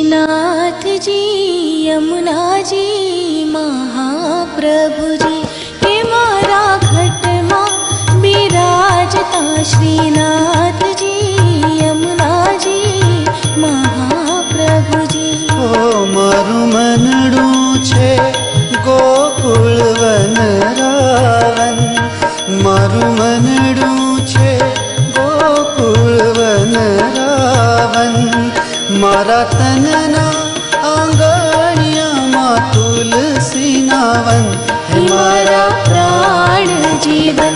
नाथ जी यमुना जी महाप्रभु जी हे मारा घट मां बिराजता श्रीनाथ जी यमुना जी महाप्रभु जी। ओ मारू मनडू छे गोकुल वन रावन, मारू मनडू छे गोकुल वन रावन, मारा तनना आंगणिया मां तुलसी नावन, हे मारा प्राण जीवन